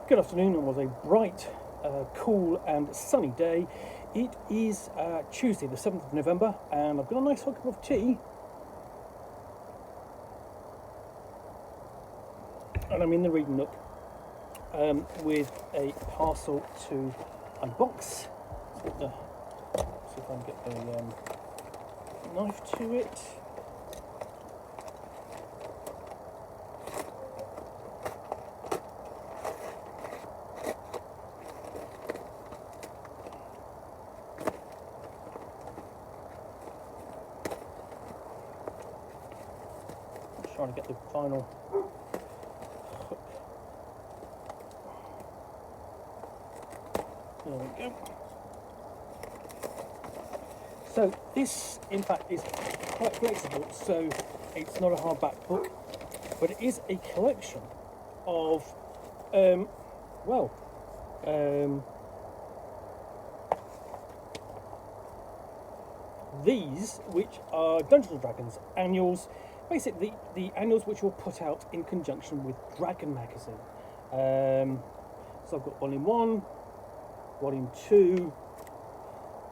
Good afternoon. It was a bright, cool and sunny day. It is Tuesday the 7th of November and I've got a nice hot cup of tea. And I'm in the reading nook with a parcel to unbox. So, see if I can get the knife to it. Trying to get the final hook. There we go. So this, in fact, is quite flexible. So it's not a hardback book, but it is a collection of, these, which are Dungeons and Dragons annuals. Basically, the annuals which were put out in conjunction with Dragon magazine. So I've got volume 1, volume 2,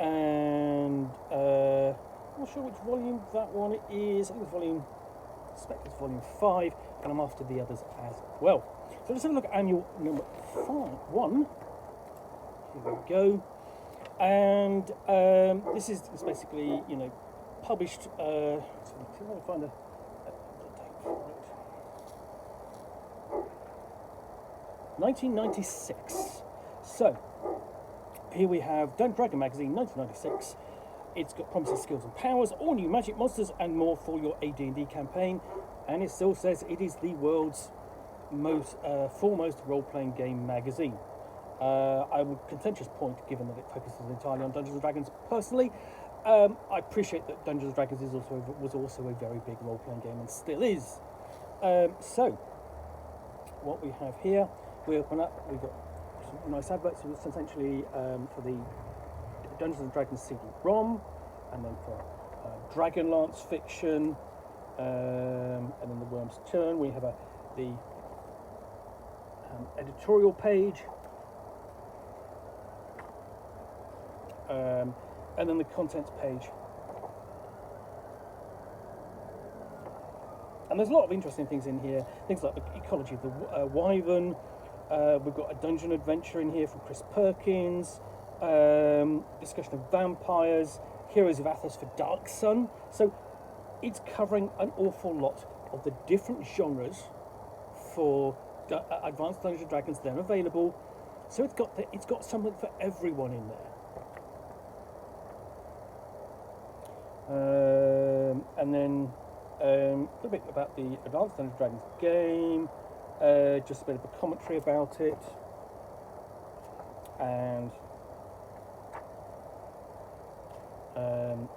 and I'm not sure which volume that one is. I think I suspect it's volume 5, and I'm after the others as well. So let's have a look at annual number 1. Here we go. And this is basically, published. So see if I can find a date for it. 1996. So here we have Dragon magazine, 1996. It's got promising skills and powers, all new magic monsters, and more for your AD&D campaign. And it still says it is the world's foremost role-playing game magazine. I would contentious point, given that it focuses entirely on Dungeons and Dragons. Personally, I appreciate that Dungeons and Dragons was also a very big role-playing game and still is. So, what we have here, we open up. We've got some nice adverts. So it's essentially for the Dungeons and Dragons CD-ROM, and then for Dragonlance fiction, and then the Worm's Turn. We have the editorial page. And then the contents page. And there's a lot of interesting things in here. Things like the ecology of the wyvern. We've got a dungeon adventure in here from Chris Perkins. Discussion of vampires. Heroes of Athos for Dark Sun. So it's covering an awful lot of the different genres for Advanced Dungeons and Dragons that are available. So it's got something for everyone in there. And then a little bit about the Advanced Dungeons & Dragons game, just a bit of a commentary about it, and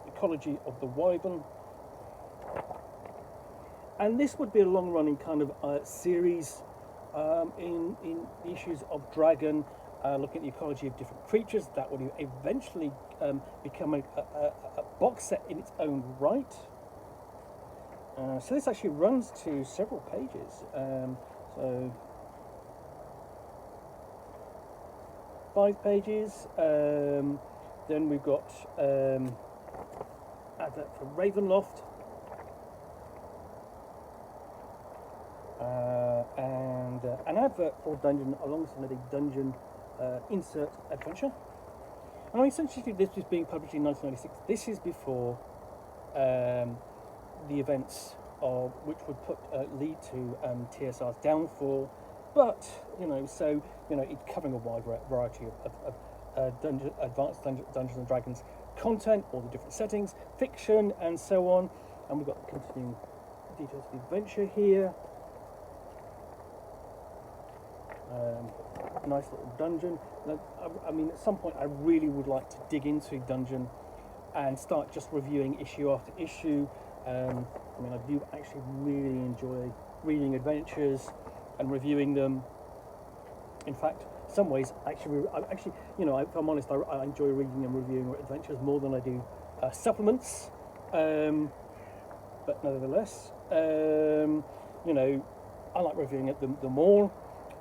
ecology of the wyvern. And this would be a long-running kind of series in the issues of Dragon, looking at the ecology of different creatures. That would eventually become a box set in its own right. So this actually runs to several pages. So 5 pages. Then we've got advert for Ravenloft. And an advert for Dungeon alongside a Dungeon insert adventure. And essentially this was being published in 1996. This is before the events of which would lead to TSR's downfall. But it's covering a wide variety of Advanced Dungeons and Dragons content, all the different settings, fiction, and so on. And we've got the continuing details of the adventure here. Nice little dungeon. I mean, at some point I really would like to dig into Dungeon and start just reviewing issue after issue. I do actually really enjoy reading adventures and reviewing them. In fact, some ways, if I'm honest, I enjoy reading and reviewing adventures more than I do supplements. But nevertheless, I like reviewing them all.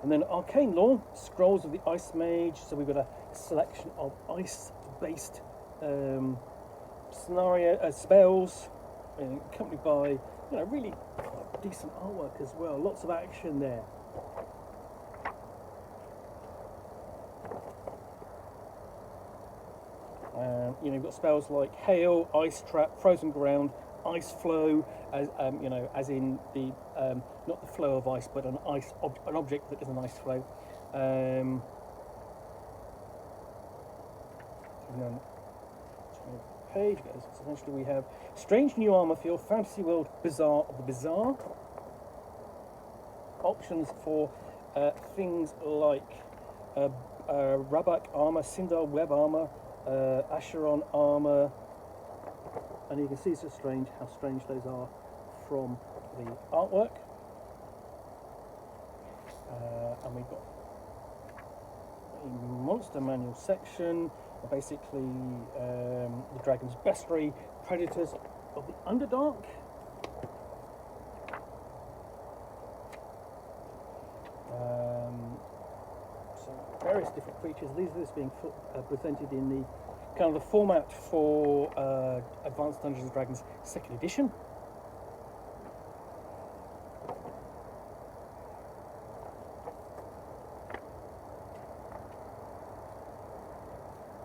And then arcane lore, scrolls of the Ice Mage. So we've got a selection of ice-based scenario spells, accompanied by really quite decent artwork as well. Lots of action there. You've got spells like Hail, Ice Trap, Frozen Ground, Ice Flow, as in the not the flow of ice, but an object that is an ice flow. And then page goes. Essentially, we have strange new armor for your fantasy world, bizarre of the bizarre. Options for things like Rabak armor, Sindar web armor, Acheron armor, and you can see how strange those are from the artwork. And we've got a monster manual section, basically the dragon's bestiary, predators of the Underdark. So various different creatures. These are being presented in the kind of the format for Advanced Dungeons & Dragons 2nd edition.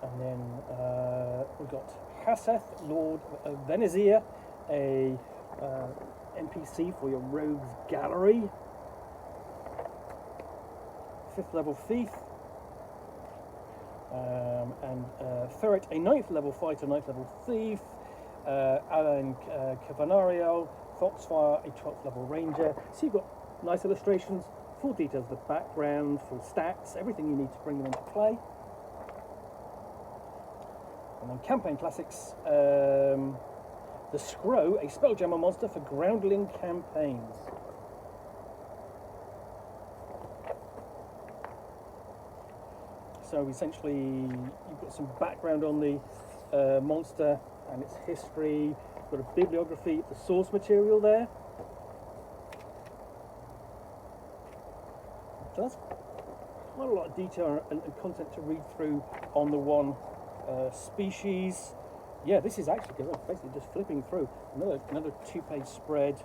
And then we've got Haseth, Lord of Venezia, a NPC for your Rogues Gallery. 5th level thief, and Ferret, a 9th level fighter, 9th level thief. Alan Cavanariel, Foxfire, a 12th level ranger. So you've got nice illustrations, full details of the background, full stats, everything you need to bring them into play. And then campaign classics, the Scrow, a Spelljammer monster for Groundling campaigns. So essentially, you've got some background on the monster and its history. You've got a bibliography, the source material there. So that's quite a lot of detail and content to read through on the one species. Yeah, this is actually, because I'm basically just flipping through another 2-page spread.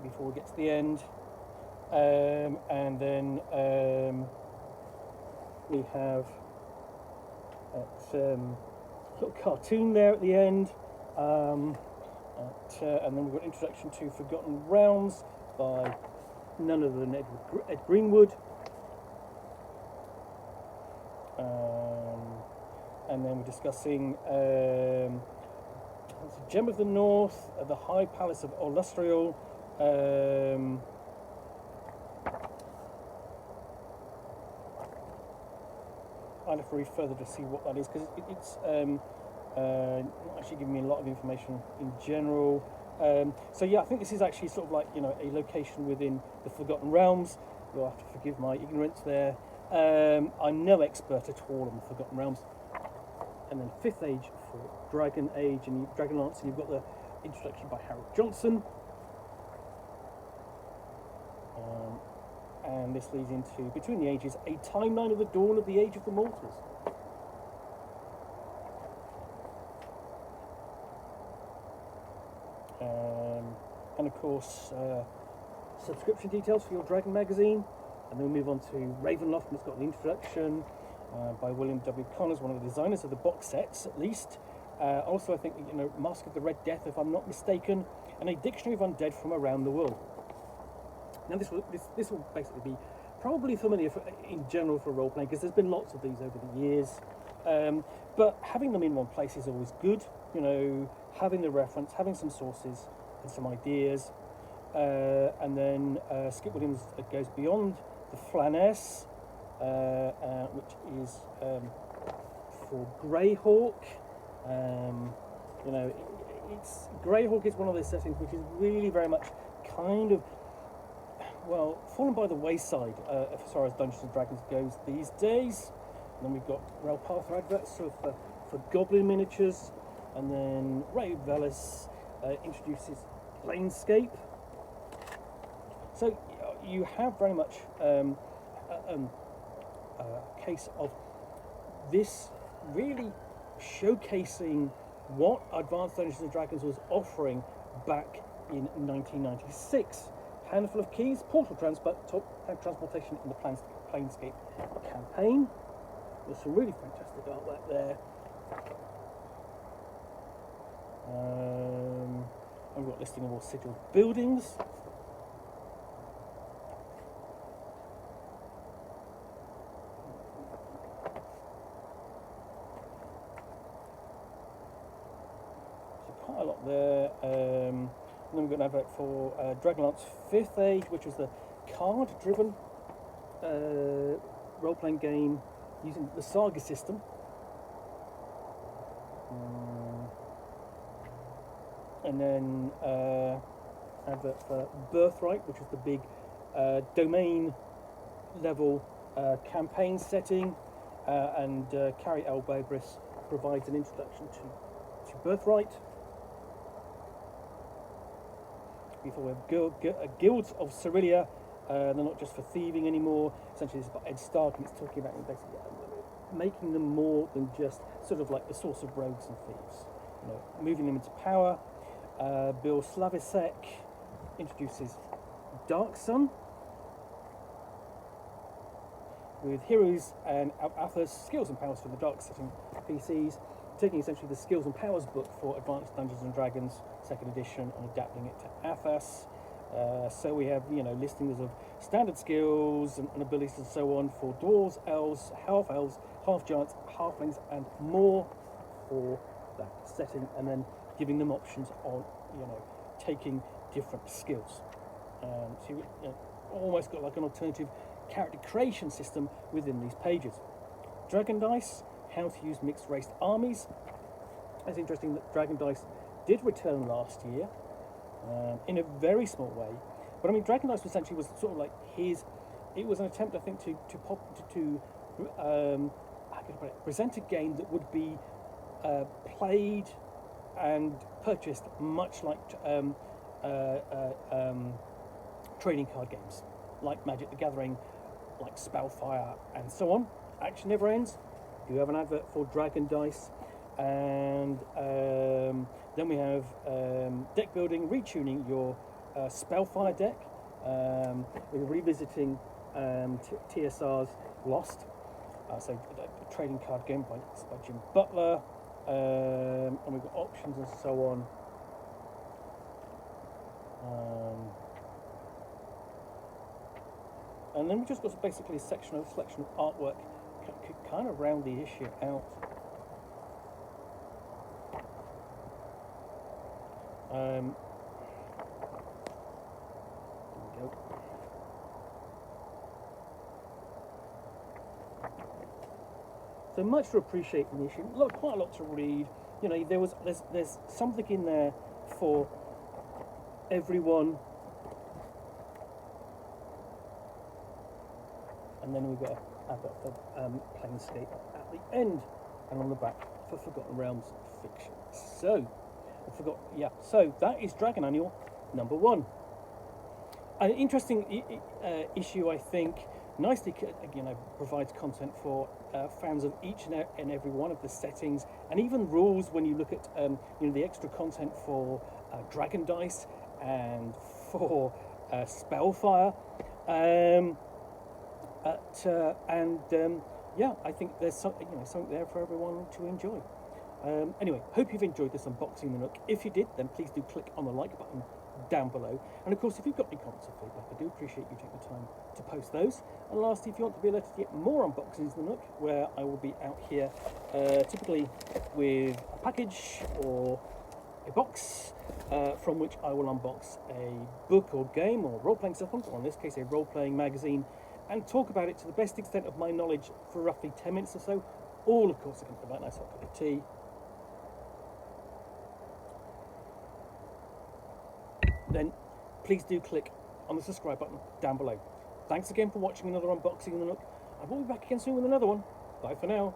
Before we get to the end. And then we have a little cartoon there at the end, and then we've got Introduction to Forgotten Realms by none other than Ed Greenwood, and then we're discussing Gem of the North, the High Palace of Olustriel. I'll have to read further to see what that is, because it's not actually giving me a lot of information in general. So yeah, I think this is actually sort of like a location within the Forgotten Realms. You'll have to forgive my ignorance there. I'm no expert at all on the Forgotten Realms. And then 5th Age for Dragon Age and Dragonlance, and you've got the introduction by Harold Johnson. And this leads into Between the Ages, a timeline of the dawn of the Age of the Mortals. And of course, subscription details for your Dragon magazine. And then we move on to Ravenloft, and it's got an introduction by William W. Connors, one of the designers of the box sets, at least. Also, I think, Mask of the Red Death, if I'm not mistaken, and a Dictionary of Undead from around the world. Now, this will basically be probably familiar in general for role-playing, because there's been lots of these over the years. But having them in one place is always good. Having the reference, having some sources and some ideas. And then Skip Williams goes beyond the Flaness, which is for Greyhawk. It's Greyhawk is one of those settings which is really very much kind of, fallen by the wayside as far as Dungeons and Dragons goes these days. And then we've got Relpatha adverts for Goblin miniatures, and then Ray Velas introduces Planescape. So you have very much a case of this really showcasing what Advanced Dungeons and Dragons was offering back in 1996. Handful of keys, portal transportation in the Planescape campaign. There's some really fantastic artwork there. I've got a listing of all sigiled buildings. So quite a lot there. And then we've got an advert for Dragonlance 5th Age, which was the card-driven role-playing game using the Saga system. And then advert for Birthright, which is the big domain level campaign setting, and Carrie Elbabris provides an introduction to Birthright. Before we have Guilds of Cerelia. They're not just for thieving anymore. Essentially, it's about Ed Stark, and it's talking about basically making them more than just sort of like the source of rogues and thieves. You know, moving them into power. Bill Slavisek introduces Dark Sun with heroes and Athos skills and powers for the Dark setting PCs, taking essentially the skills and powers book for Advanced Dungeons and Dragons 2nd edition and adapting it to Athos. So we have, you know, listings of standard skills and abilities and so on for dwarves, elves, half giants, halflings, and more for that setting, and then giving them options on, you know, taking different skills. So you know, almost got like an alternative character creation system within these pages. Dragon Dice, how to use mixed race armies. It's interesting that Dragon Dice did return last year in a very small way, but I mean, Dragon Dice essentially was sort of like it was an attempt, I think, to present a game that would be played and purchased much like trading card games, like Magic the Gathering, like Spellfire, and so on. Action never ends. You have an advert for Dragon Dice, and then we have deck building, retuning your Spellfire deck. We're revisiting TSR's Lost, so a trading card game by Jim Butler, and we've got options and so on. And then we just got basically a selection of artwork, kind of round the issue out. There we go. So much to appreciate in the issue. Quite a lot to read. You know, there's something in there for everyone. And then we've got an advert for Planescape at the end, and on the back for Forgotten Realms Fiction. So that is Dragon Annual number 1. An interesting issue, I think. Nicely, you know, provides content for fans of each and every one of the settings, and even rules when you look at you know, the extra content for Dragon Dice and for Spellfire. Yeah, I think there's something there for everyone to enjoy. Anyway, hope you've enjoyed this unboxing the Nook. If you did, then please do click on the like button down below. And of course, if you've got any comments or feedback, I do appreciate you taking the time to post those. And lastly, if you want to be alerted to get more unboxings in the Nook, where I will be out here typically with a package or a box from which I will unbox a book or game or role-playing supplement, or in this case a role-playing magazine, and talk about it to the best extent of my knowledge for roughly 10 minutes or so, all of course accompanied by a nice hot cup of tea. Then please do click on the subscribe button down below. Thanks again for watching another unboxing in the Nook. I will be back again soon with another one. Bye for now.